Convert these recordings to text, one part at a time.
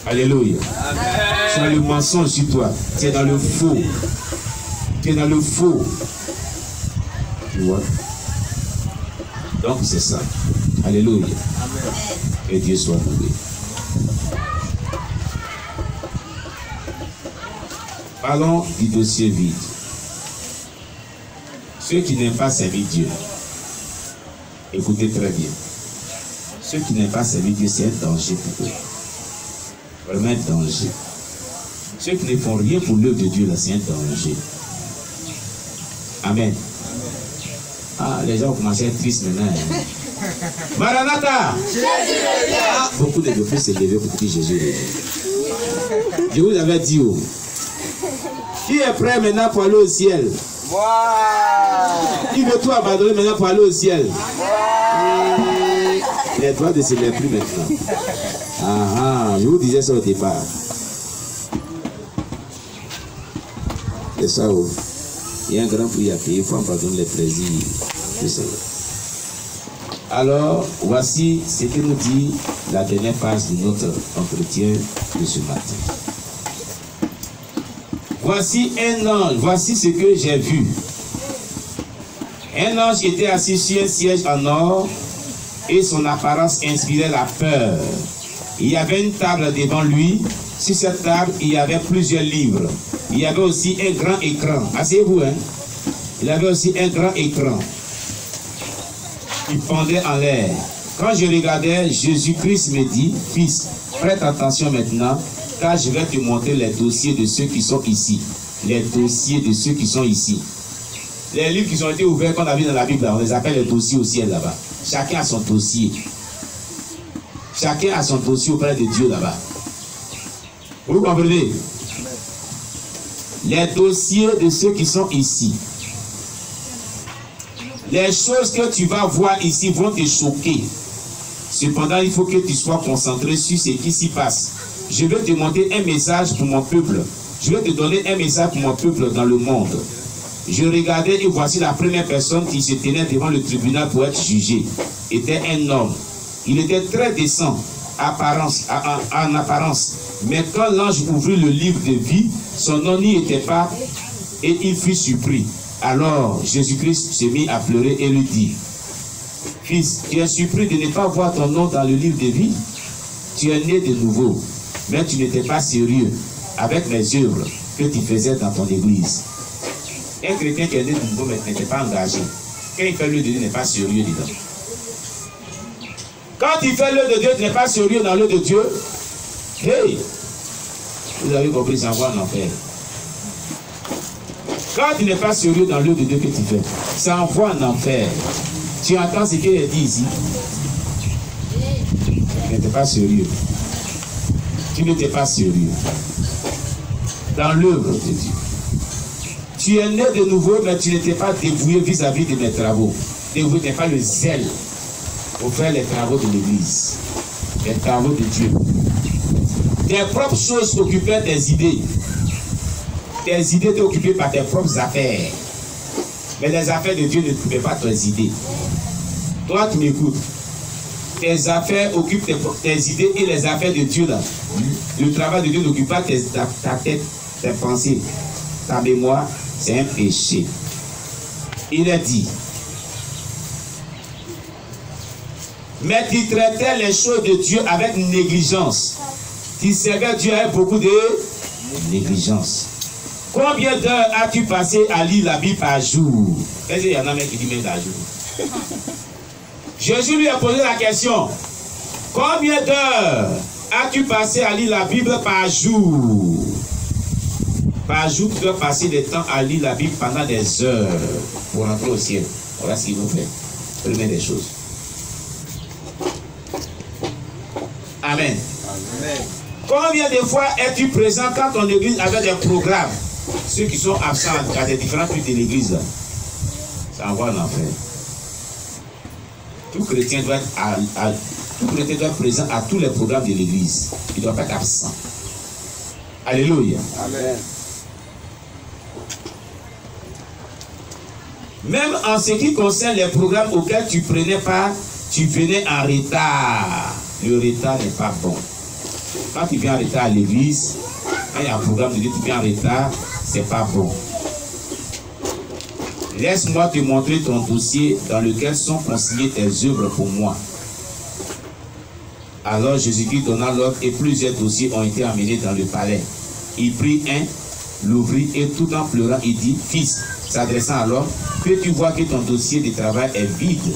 Alléluia. Tu as le mensonge sur toi. Tu es dans le faux. Tu es dans le faux. Tu vois? Donc c'est ça. Alléluia. Que Dieu soit loué. Parlons du dossier vide. Ceux qui n'aiment pas servir Dieu, écoutez très bien. Ceux qui n'aiment pas servir Dieu, c'est un danger pour eux. Vraiment un danger. Ceux qui ne font rien pour l'œuvre de Dieu, là, c'est un danger. Amen. Ah, les gens ont commencé à être tristes maintenant. Hein. Maranatha! Ah, beaucoup de peuvent se lever pour dire Jésus revient. Je vous avais dit où? Qui est prêt maintenant pour aller au ciel? Qui veut tout abandonner maintenant pour aller au ciel? Les droits de se lever plus maintenant. Ah, je vous disais ça au départ. C'est ça où? Il y a un grand prix à payer, il faut abandonner les plaisirs. C'est ça. Alors, voici ce que nous dit la dernière page de notre entretien de ce matin. Voici un ange, voici ce que j'ai vu. Un ange était assis sur un siège en or et son apparence inspirait la peur. Il y avait une table devant lui. Sur cette table, il y avait plusieurs livres. Il y avait aussi un grand écran. Asseyez-vous, hein. Il y avait aussi un grand écran qui pendait en l'air. Quand je regardais, Jésus-Christ me dit, fils, prête attention maintenant, car je vais te montrer les dossiers de ceux qui sont ici. Les dossiers de ceux qui sont ici. Les livres qui ont été ouverts, qu'on a vu dans la Bible, on les appelle les dossiers au ciel là-bas. Chacun a son dossier. Chacun a son dossier auprès de Dieu là-bas. Vous comprenez? Les dossiers de ceux qui sont ici. Les choses que tu vas voir ici vont te choquer. Cependant, il faut que tu sois concentré sur ce qui s'y passe. Je vais te montrer un message pour mon peuple. Je vais te donner un message pour mon peuple dans le monde. Je regardais et voici la première personne qui se tenait devant le tribunal pour être jugé. Était un homme. Il était très décent en apparence. Mais quand l'ange ouvrit le livre de vie, son nom n'y était pas et il fut surpris. Alors Jésus-Christ se mit à pleurer et lui dit, fils, tu es surpris de ne pas voir ton nom dans le livre de vie? Tu es né de nouveau, mais tu n'étais pas sérieux avec les œuvres que tu faisais dans ton église. Un chrétien qui est né de nouveau mais n'était pas engagé. Quand il fait l'œuvre de Dieu, il n'est pas sérieux dedans. Quand il fait l'œuvre de Dieu, tu n'es pas sérieux dans l'œuvre de Dieu. Hey! Vous avez compris, ça envoie en enfer. Quand tu n'es pas sérieux dans l'œuvre de Dieu que tu fais, ça envoie en enfer. Tu entends ce qu'il dit ici? Tu n'étais pas sérieux. Tu n'étais pas sérieux dans l'œuvre de Dieu. Tu es né de nouveau, mais tu n'étais pas dévoué vis-à-vis de mes travaux. Dévoué, tu n'es pas le zèle pour faire les travaux de l'Église, les travaux de Dieu. Tes propres choses occupaient tes idées. Tes idées étaient occupées par tes propres affaires. Mais les affaires de Dieu ne occupaient pas tes idées. Toi, tu m'écoutes. Tes affaires occupent tes idées et les affaires de Dieu là. Le travail de Dieu n'occupe pas ta tête, tes pensées, ta mémoire. C'est un péché. Il est dit. Mais tu traitais les choses de Dieu avec négligence. Tu servais Dieu avec beaucoup de négligence. Combien d'heures as-tu passé à lire la Bible par jour? Est-ce qu'il y en a même qui dit même par jour? Jésus lui a posé la question. Combien d'heures as-tu passé à lire la Bible par jour? Par jour, tu dois passer du temps à lire la Bible pendant des heures pour rentrer au ciel. Voilà ce qu'il vous fait. Première des choses. Amen. Amen. Combien de fois es-tu présent quand ton église avait des programmes? Ceux qui sont absents à des différents trucs de l'église, ça envoie en enfer. Tout chrétien doit être présent à tous les programmes de l'église. Il ne doit pas être absent. Alléluia. Amen. Même en ce qui concerne les programmes auxquels tu prenais part, tu venais en retard. Le retard n'est pas bon. Quand tu viens en retard à l'église, quand il y a un programme de Dieu, tu viens en retard, c'est pas bon. Laisse-moi te montrer ton dossier dans lequel sont consignées tes œuvres pour moi. Alors Jésus-Christ donna l'ordre et plusieurs dossiers ont été amenés dans le palais. Il prit un, l'ouvrit et tout en pleurant, il dit, fils, s'adressant à l'homme, peux-tu voir que ton dossier de travail est vide?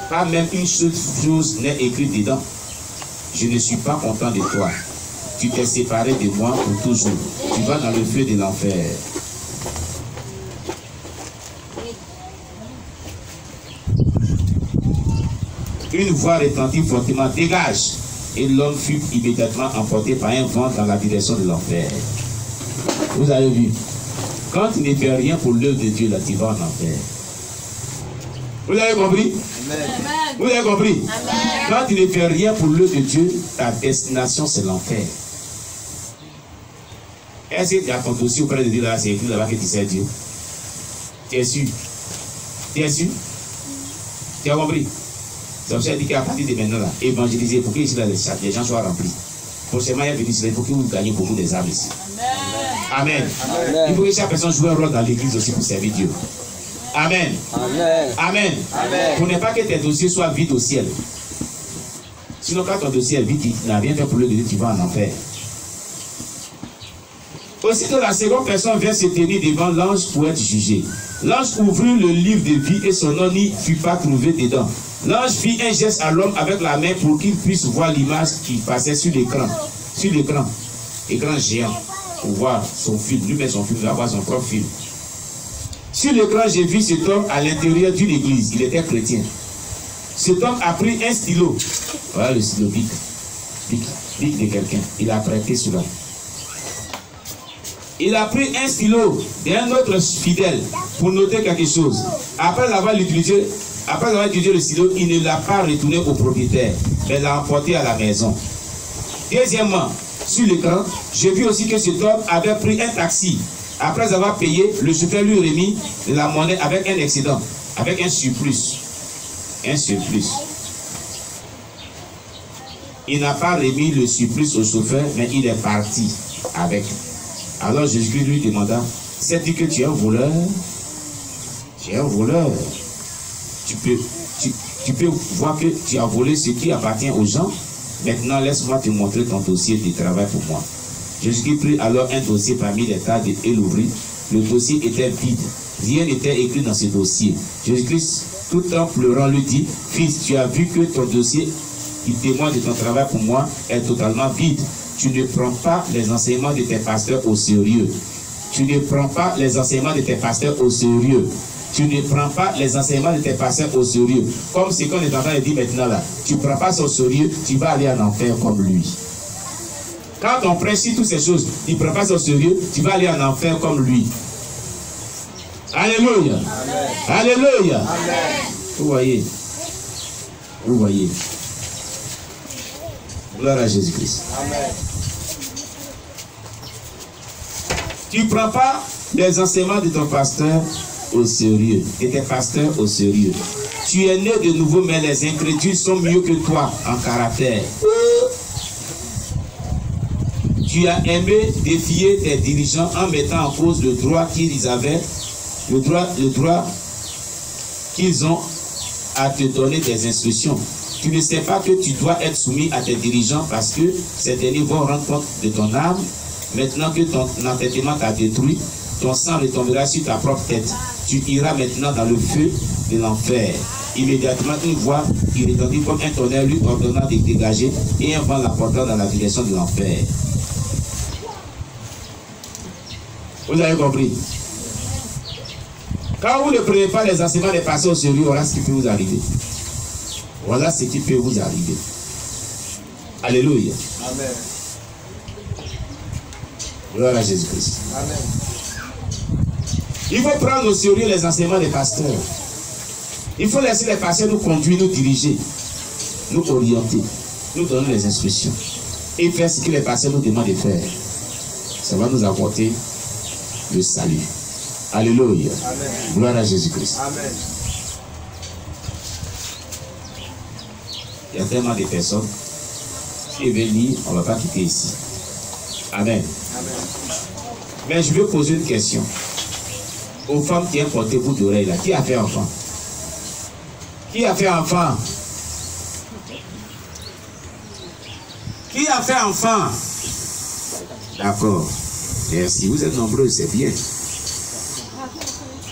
Pas même une seule chose n'est écrite dedans. Je ne suis pas content de toi. Tu t'es séparé de moi pour toujours. Tu vas dans le feu de l'enfer. Une voix retentit fortement, dégage. Et l'homme fut immédiatement emporté par un vent dans la direction de l'enfer. Vous avez vu, quand tu ne fais rien pour l'œuvre de Dieu, là, tu vas en enfer. Vous avez compris? Amen. Vous avez compris? Amen. Quand tu ne fais rien pour l'œuvre de Dieu, ta destination c'est l'enfer. Est-ce que tu as ton dossier auprès de Dieu là, c'est écrit là-bas que tu sais Dieu? Tu es sûr? Tu es sûr? Tu as compris? C'est pour ça qu'il dit qu'à partir de maintenant, là, évangéliser pour que ici, là, les gens soient remplis. Prochainement, il y a venu ici, il faut que vous gagnez beaucoup des âmes ici. Amen. Amen. Il faut que chaque personne joue un rôle dans l'église aussi pour servir Dieu. Amen. Amen. Amen. Amen. Pour ne pas que tes dossiers soient vides au ciel. Sinon, quand ton dossier est vide, tu n'as rien fait pour le Dieu, tu vas en enfer. Aussitôt, la seconde personne vient se tenir devant l'ange pour être jugé. L'ange ouvrit le livre de vie et son nom n'y fut pas trouvé dedans. L'ange fit un geste à l'homme avec la main pour qu'il puisse voir l'image qui passait sur l'écran. Sur l'écran. Écran géant. Pour voir son film. Lui-même son film, il va voir son propre film. Sur l'écran, j'ai vu cet homme à l'intérieur d'une église. Il était chrétien. Cet homme a pris un stylo. Voilà le stylo bic. Bic de quelqu'un. Il a prêté cela. Il a pris un stylo d'un autre fidèle pour noter quelque chose. Après avoir utilisé le stylo, il ne l'a pas retourné au propriétaire, mais l'a emporté à la maison. Deuxièmement, sur l'écran, j'ai vu aussi que cet homme avait pris un taxi. Après avoir payé, le chauffeur lui remis de la monnaie avec un excédent, avec un surplus. Un surplus. Il n'a pas remis le surplus au chauffeur, mais il est parti avec. Alors Jésus-Christ lui demanda, sais-tu que tu es un voleur? Tu es un voleur. Tu peux voir que tu as volé ce qui appartient aux gens. Maintenant, laisse-moi te montrer ton dossier de travail pour moi. Jésus-Christ prit alors un dossier parmi les tas et l'ouvrit. Le dossier était vide. Rien n'était écrit dans ce dossier. Jésus-Christ, tout en pleurant, lui dit, fils, tu as vu que ton dossier qui témoigne de ton travail pour moi est totalement vide. Tu ne prends pas les enseignements de tes pasteurs au sérieux. Tu ne prends pas les enseignements de tes pasteurs au sérieux. Tu ne prends pas les enseignements de tes pasteurs au sérieux. Comme ce qu'on est en train de dire maintenant là. Tu ne prends pas ça au sérieux, tu vas aller en enfer comme lui. Quand on prêche sur toutes ces choses, tu ne prends pas ça au sérieux, tu vas aller en enfer comme lui. Alléluia. Amen. Alléluia. Amen. Vous voyez. Vous voyez. Gloire à Jésus-Christ. Amen. Tu ne prends pas les enseignements de ton pasteur au sérieux, et tes pasteurs au sérieux. Tu es né de nouveau, mais les incrédules sont mieux que toi en caractère. Tu as aimé défier tes dirigeants en mettant en cause le droit qu'ils avaient, le droit qu'ils ont à te donner des instructions. Tu ne sais pas que tu dois être soumis à tes dirigeants parce que ces derniers vont rendre compte de ton âme. Maintenant que ton entêtement t'a détruit, ton sang retombera sur ta propre tête. Tu iras maintenant dans le feu de l'enfer. Immédiatement, une voix qui retentit comme un tonnerre lui ordonna de dégager et un vent l'apportant dans la direction de l'enfer. Vous avez compris? Quand vous ne prenez pas les enseignements des pasteurs au sérieux, voilà ce qui peut vous arriver. Voilà ce qui peut vous arriver. Alléluia. Amen. Gloire à Jésus-Christ. Amen. Il faut prendre au sérieux les enseignements des pasteurs. Il faut laisser les pasteurs nous conduire, nous diriger, nous orienter, nous donner les instructions. Et faire ce que les pasteurs nous demandent de faire. Ça va nous apporter le salut. Alléluia. Amen. Gloire à Jésus-Christ. Amen. Il y a tellement de personnes Si je vais lire, on ne va pas quitter ici. Amen. Mais je vais poser une question. Aux femmes qui ont porté bout d'oreille là, qui a fait enfant? Qui a fait enfant? Qui a fait enfant? D'accord. Merci. Vous êtes nombreux, c'est bien.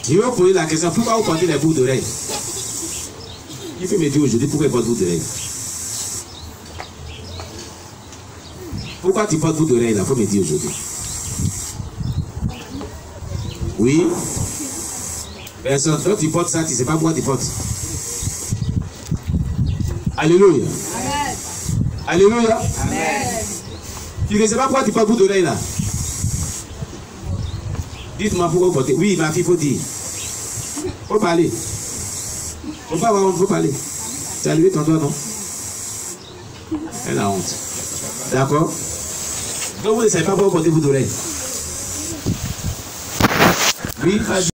Je vais vous poser la question. Pourquoi vous portez les bouts d'oreille? Qui peut me dire aujourd'hui pourquoi il porte bout d'oreille? Pourquoi tu portes bout d'oreille là? Il faut me dire aujourd'hui. Oui? Personne. Quand tu portes ça, tu ne sais pas pourquoi tu portes. Alléluia. Amen. Alléluia. Amen. Tu ne sais pas pourquoi tu portes bout d'oreille là? Dites-moi pourquoi vous portez. Oui, ma fille, il faut dire. Il faut parler. Il ne faut pas avoir honte, il faut parler. Tu as levé ton doigt, non? Elle a honte. D'accord? Donc vous ne savez pas pourquoi vous portez bout d'oreille. Oui, vas-y.